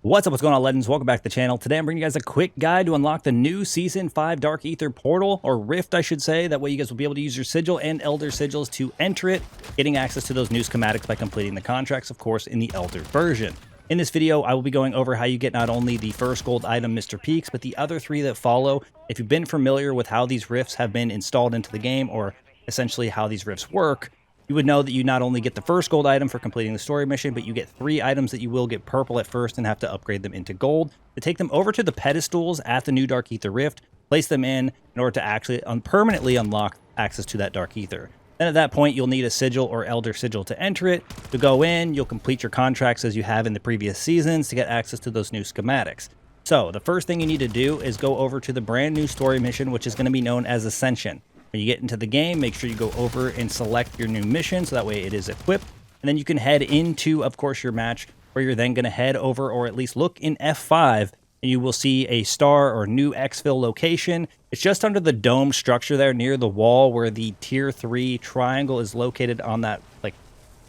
What's up, what's going on, legends? Welcome back to the channel. Today I'm bringing you guys a quick guide to unlock the new Season 5 Dark Aether portal, or Rift I should say. That way you guys will be able to use your sigil and elder sigils to enter it, getting access to those new schematics by completing the contracts, of course, in the elder version. In this video, I will be going over how you get not only the first gold item, Mr. Peaks, but the other three that follow. If you've been familiar with how these rifts have been installed into the game, or essentially how these rifts work, you would know that you not only get the first gold item for completing the story mission, but you get 3 items that you will get purple at first and have to upgrade them into gold to take them over to the pedestals at the new Dark Aether Rift, place them in order to actually permanently unlock access to that Dark Aether. Then at that point, you'll need a sigil or elder sigil to enter it. To go in, you'll complete your contracts as you have in the previous seasons to get access to those new schematics. So the first thing you need to do is go over to the brand new story mission, which is going to be known as Ascension. When you get into the game, make sure you go over and select your new mission, so that way it is equipped. And then you can head into, of course, your match, where you're then going to head over, or at least look in F5, and you will see a star or new exfil location. It's just under the dome structure there near the wall where the tier 3 triangle is located on that, like,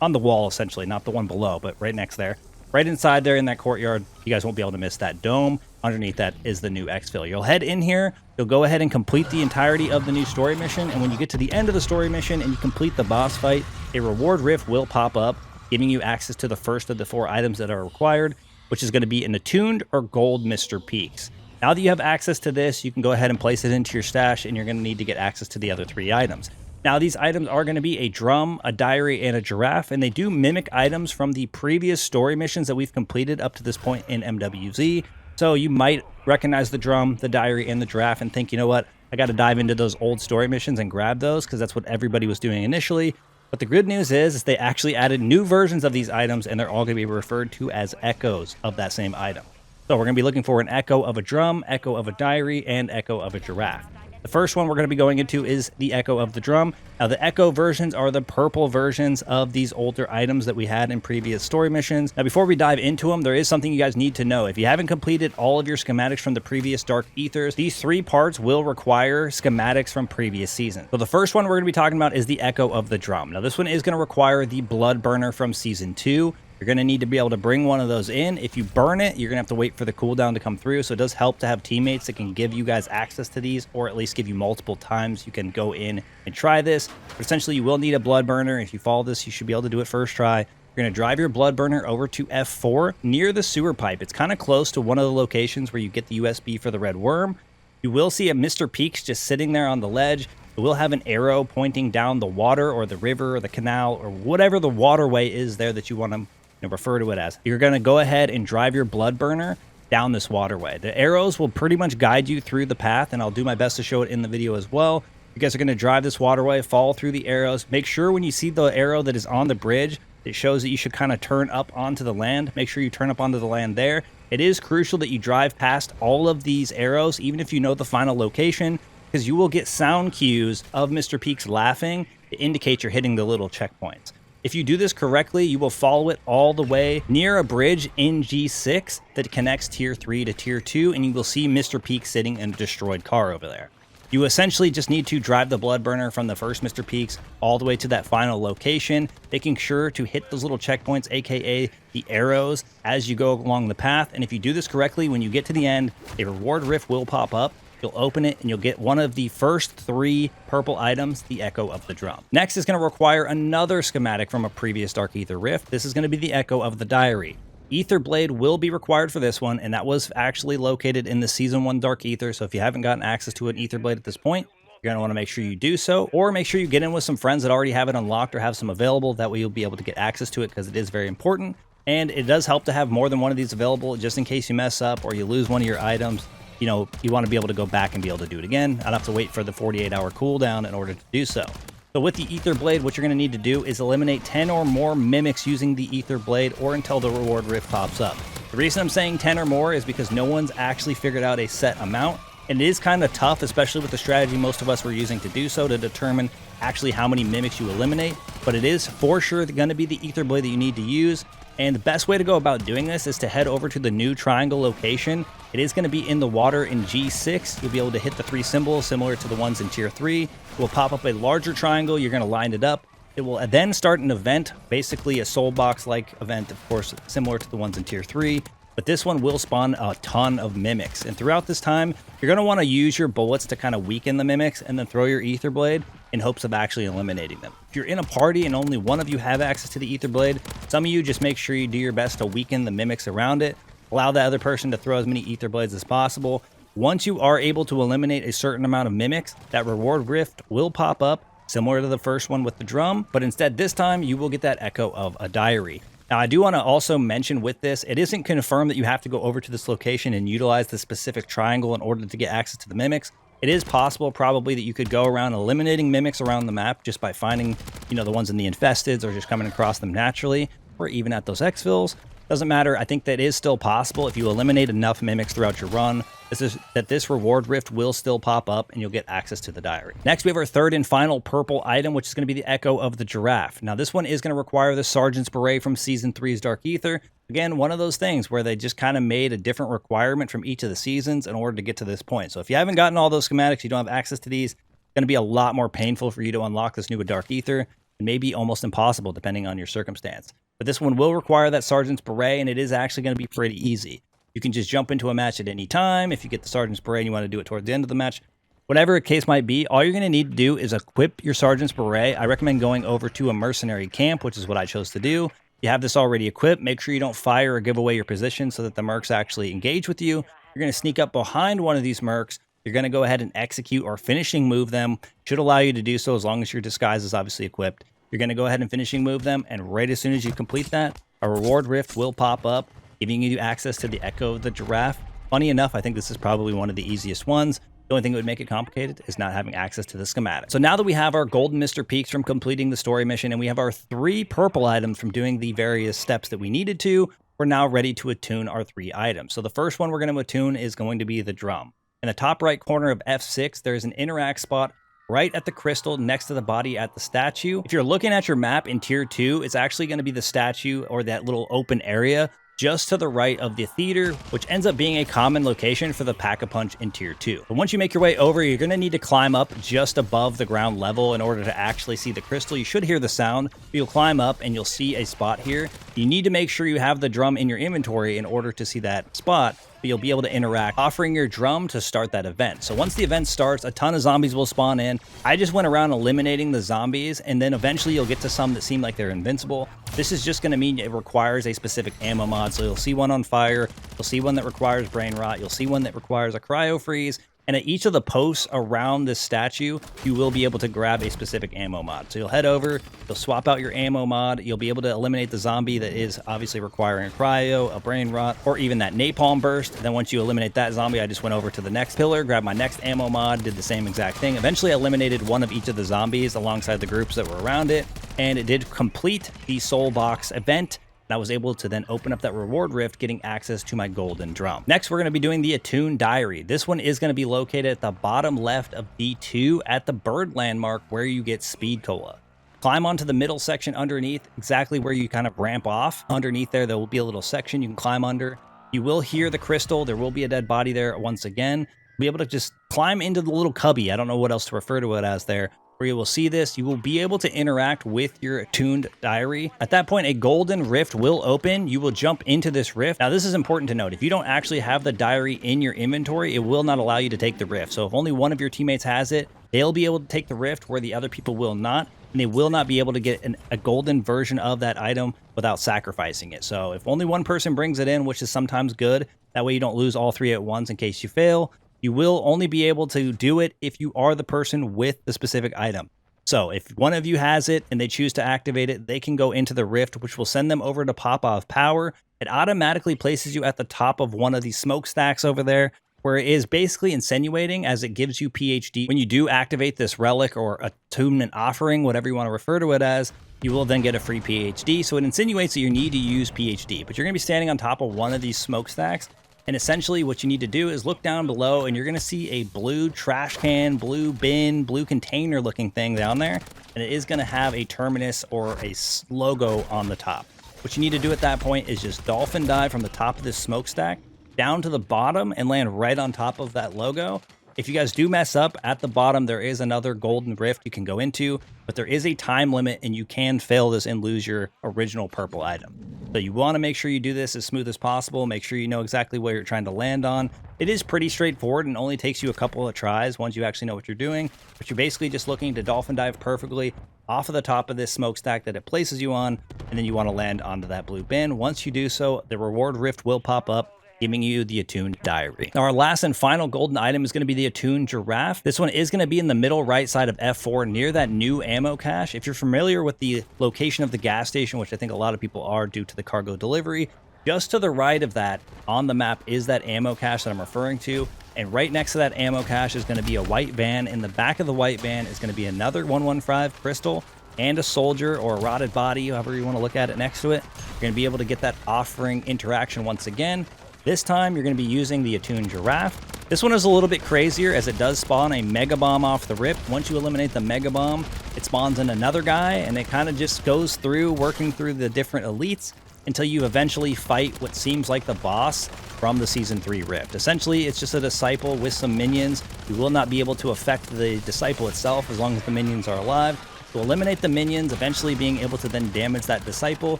on the wall essentially, not the one below, but right next there. Right inside there in that courtyard, you guys won't be able to miss that dome. Underneath that is the new exfil. You'll head in here, you'll go ahead and complete the entirety of the new story mission, and when you get to the end of the story mission and you complete the boss fight, a reward rift will pop up, giving you access to the first of the 4 items that are required, which is going to be an attuned or gold Mr. Peaks. Now that you have access to this, you can go ahead and place it into your stash, and you're going to need to get access to the other 3 items. Now, these items are going to be a drum, a diary, and a giraffe, and they do mimic items from the previous story missions that we've completed up to this point in MWZ. So you might recognize the drum, the diary, and the giraffe and think, you know what, I got to dive into those old story missions and grab those, because that's what everybody was doing initially. But the good news is they actually added new versions of these items, and they're all going to be referred to as echoes of that same item. So we're going to be looking for an echo of a drum, echo of a diary, and echo of a giraffe. The first one we're going to be going into is the echo of the drum. Now, the echo versions are the purple versions of these older items that we had in previous story missions. Now, before we dive into them, there is something you guys need to know. If you haven't completed all of your schematics from the previous Dark Aethers, these 3 parts will require schematics from previous seasons. So the first one we're going to be talking about is the echo of the drum. Now, this one is going to require the blood burner from Season 2. You're going to need to be able to bring one of those in. If you burn it, you're going to have to wait for the cooldown to come through. So it does help to have teammates that can give you guys access to these, or at least give you multiple times you can go in and try this. But essentially, you will need a blood burner. If you follow this, you should be able to do it first try. You're going to drive your blood burner over to F4 near the sewer pipe. It's kind of close to one of the locations where you get the USB for the red worm. You will see a Mr. Peaks just sitting there on the ledge. It will have an arrow pointing down the water or the river or the canal or whatever the waterway is there that you want to refer to it as. You're going to go ahead and drive your blood burner down this waterway. The arrows will pretty much guide you through the path, and I'll do my best to show it in the video as well. You guys are going to drive this waterway, follow through the arrows. Make sure when you see the arrow that is on the bridge, it shows that you should kind of turn up onto the land. Make sure you turn up onto the land there. It is crucial that you drive past all of these arrows, even if you know the final location, because you will get sound cues of Mr. Peaks laughing to indicate you're hitting the little checkpoints. If you do this correctly, you will follow it all the way near a bridge in G6 that connects Tier 3 to Tier 2, and you will see Mr. Peaks sitting in a destroyed car over there. You essentially just need to drive the blood burner from the first Mr. Peaks all the way to that final location, making sure to hit those little checkpoints, aka the arrows, as you go along the path. And if you do this correctly, when you get to the end, a reward rift will pop up. You'll open it, and you'll get one of the first 3 purple items, the echo of the drum. Next is going to require another schematic from a previous Dark Aether Rift. This is going to be the echo of the diary. Aether Blade will be required for this one, and that was actually located in the Season 1 Dark Aether, so if you haven't gotten access to an Aether Blade at this point, you're going to want to make sure you do so, or make sure you get in with some friends that already have it unlocked or have some available. That way you'll be able to get access to it, because it is very important, and it does help to have more than one of these available, just in case you mess up or you lose one of your items. You know, you want to be able to go back and be able to do it again. I'd have to wait for the 48-hour cooldown in order to do so. So with the Aether Blade, what you're going to need to do is eliminate 10 or more mimics using the Aether Blade, or until the reward rift pops up. The reason I'm saying 10 or more is because no one's actually figured out a set amount, and it is kind of tough, especially with the strategy most of us were using to do so, to determine actually how many mimics you eliminate. But it is for sure going to be the Aether Blade that you need to use. And the best way to go about doing this is to head over to the new triangle location. It is going to be in the water in G6. You'll be able to hit the 3 symbols similar to the ones in Tier 3. It will pop up a larger triangle. You're going to line it up. It will then start an event, basically a soul box-like event, of course, similar to the ones in Tier 3. but this one will spawn a ton of mimics. And throughout this time, you're going to want to use your bullets to kind of weaken the mimics and then throw your Aether Blade in hopes of actually eliminating them. If you're in a party and only one of you have access to the Aether Blade, some of you just make sure you do your best to weaken the mimics around it. Allow the other person to throw as many Aether Blades as possible. Once you are able to eliminate a certain amount of mimics, that reward rift will pop up, similar to the first one with the drum, but instead this time you will get that echo of a diary. Now, I do want to also mention with this, it isn't confirmed that you have to go over to this location and utilize the specific triangle in order to get access to the mimics. It is possible probably that you could go around eliminating mimics around the map just by finding, the ones in the infesteds or just coming across them naturally, or even at those exfils. Doesn't matter. I think that is still possible if you eliminate enough mimics throughout your run. This reward rift will still pop up and you'll get access to the diary. Next, we have our third and final purple item, which is going to be the Echo of the Giraffe. Now, this one is going to require the Sergeant's Beret from Season 3's Dark Aether. Again, one of those things where they just kind of made a different requirement from each of the seasons in order to get to this point. So if you haven't gotten all those schematics, you don't have access to these, it's going to be a lot more painful for you to unlock this new Dark Aether, and maybe almost impossible depending on your circumstance. But this one will require that Sergeant's Beret, and it is actually going to be pretty easy. You can just jump into a match at any time. If you get the Sergeant's Beret and you want to do it towards the end of the match, whatever the case might be, all you're going to need to do is equip your Sergeant's Beret. I recommend going over to a mercenary camp, which is what I chose to do. You have this already equipped. Make sure you don't fire or give away your position so that the mercs actually engage with you. You're going to sneak up behind one of these mercs. You're going to go ahead and execute or finishing move them. Should allow you to do so as long as your disguise is obviously equipped. You're going to go ahead and finishing move them, and right as soon as you complete that, a reward rift will pop up, giving you access to the Echo of the Giraffe. Funny enough, I think this is probably one of the easiest ones. The only thing that would make it complicated is not having access to the schematic. So now that we have our golden Mr. Peaks from completing the story mission, and we have our 3 purple items from doing the various steps that we needed to, we're now ready to attune our 3 items. So the first one we're going to attune is going to be the drum. In the top right corner of F6, there's an interact spot right at the crystal next to the body at the statue. If you're looking at your map in tier 2, it's actually going to be the statue or that little open area just to the right of the theater, which ends up being a common location for the Pack-a-Punch in tier 2. But once you make your way over, you're going to need to climb up just above the ground level in order to actually see the crystal. You should hear the sound. You'll climb up and you'll see a spot here. You need to make sure you have the drum in your inventory in order to see that spot. But you'll be able to interact, offering your drum to start that event. So once the event starts, a ton of zombies will spawn in. I just went around eliminating the zombies, and then eventually you'll get to some that seem like they're invincible. This is just going to mean it requires a specific ammo mod. So you'll see one on fire, you'll see one that requires brain rot, you'll see one that requires a cryo freeze, and at each of the posts around this statue, you will be able to grab a specific ammo mod. So you'll head over, you'll swap out your ammo mod, you'll be able to eliminate the zombie that is obviously requiring a cryo, a brain rot, or even that napalm burst. Then once you eliminate that zombie, I just went over to the next pillar, grabbed my next ammo mod, did the same exact thing. Eventually I eliminated one of each of the zombies alongside the groups that were around it, and it did complete the soul box event. I was able to then open up that reward rift, getting access to my golden drum. Next, we're going to be doing the Attuned Diary. This one is going to be located at the bottom left of D2 at the bird landmark where you get speed cola. Climb onto the middle section underneath, exactly where you kind of ramp off. Underneath there will be a little section you can climb under. You will hear the crystal. There will be a dead body there once again. Be able to just climb into the little cubby. I don't know what else to refer to it as there. Where you will see this, you will be able to interact with your Attuned Diary. At that point, a golden rift will open. You will jump into this rift. Now, this is important to note. If you don't actually have the diary in your inventory, it will not allow you to take the rift. So if only one of your teammates has it, they'll be able to take the rift where the other people will not, and they will not be able to get a golden version of that item without sacrificing it. So if only one person brings it in, which is sometimes good, that way you don't lose all 3 at once in case you fail. You will only be able to do it if you are the person with the specific item. So if one of you has it and they choose to activate it, they can go into the rift, which will send them over to pop off power. It automatically places you at the top of one of these smokestacks over there, where it is basically insinuating as it gives you PhD. When you do activate this relic or attunement offering, whatever you want to refer to it as, you will then get a free PhD. So it insinuates that you need to use PhD, but you're going to be standing on top of one of these smokestacks. And essentially what you need to do is look down below and you're going to see a blue trash can, blue bin, blue container looking thing down there. And it is going to have a terminus or a logo on the top. What you need to do at that point is just dolphin dive from the top of this smokestack down to the bottom and land right on top of that logo. If you guys do mess up, at the bottom there is another golden rift you can go into, but there is a time limit and you can fail this and lose your original purple item. So you want to make sure you do this as smooth as possible. Make sure you know exactly where you're trying to land on. It is pretty straightforward and only takes you a couple of tries once you actually know what you're doing. But you're basically just looking to dolphin dive perfectly off of the top of this smokestack that it places you on, and then you want to land onto that blue bin. Once you do so, the reward rift will pop up, giving you the Attuned Diary. Now, our last and final golden item is going to be the Attuned Giraffe. This one is going to be in the middle right side of F4 near that new ammo cache. If you're familiar with the location of the gas station, which I think a lot of people are due to the cargo delivery, just to the right of that on the map is that ammo cache that I'm referring to. And right next to that ammo cache is going to be a white van. In the back of the white van is going to be another 115 crystal and a soldier or a rotted body, however you want to look at it next to it. You're going to be able to get that offering interaction once again. This time, you're going to be using the Attuned Giraffe. This one is a little bit crazier as it does spawn a Mega Bomb off the rip. Once you eliminate the Mega Bomb, it spawns in another guy, and it kind of just goes through, working through the different elites until you eventually fight what seems like the boss from the Season 3 Rift. Essentially, it's just a disciple with some minions. You will not be able to affect the disciple itself as long as the minions are alive. To eliminate the minions, eventually being able to then damage that disciple,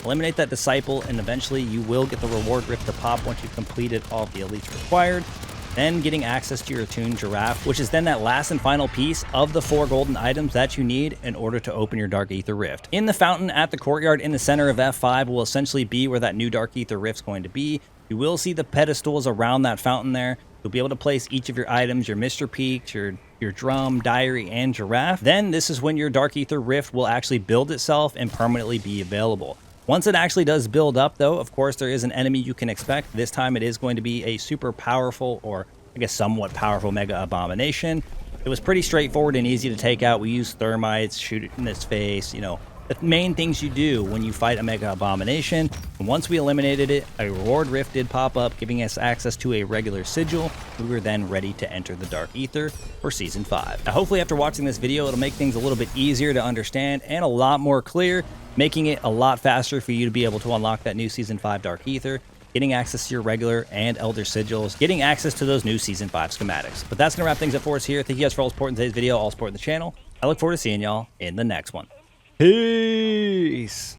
eliminate that disciple, and eventually you will get the reward rift to pop once you've completed all of the elites required. Then getting access to your Attuned Giraffe, which is then that last and final piece of the 4 golden items that you need in order to open your Dark Aether Rift. In the fountain at the courtyard in the center of F5 will essentially be where that new Dark Aether Rift is going to be. You will see the pedestals around that fountain there. You'll be able to place each of your items, your Mr. Peaks, your drum, diary, and giraffe. Then this is when your Dark Aether Rift will actually build itself and permanently be available. Once it actually does build up, though, of course, there is an enemy you can expect. This time it is going to be a super powerful, or I guess somewhat powerful, Mega Abomination. It was pretty straightforward and easy to take out. We used thermites, shoot it in its face, you know, the main things you do when you fight a Mega Abomination. And once we eliminated it, a reward rift did pop up, giving us access to a regular sigil. We were then ready to enter the Dark Aether for Season 5. Now, hopefully after watching this video, it'll make things a little bit easier to understand and a lot more clear, making it a lot faster for you to be able to unlock that new Season 5 Dark Aether, getting access to your regular and elder sigils, getting access to those new Season 5 schematics. But that's going to wrap things up for us here. Thank you guys for all support in today's video, all support in the channel. I look forward to seeing y'all in the next one. Peace!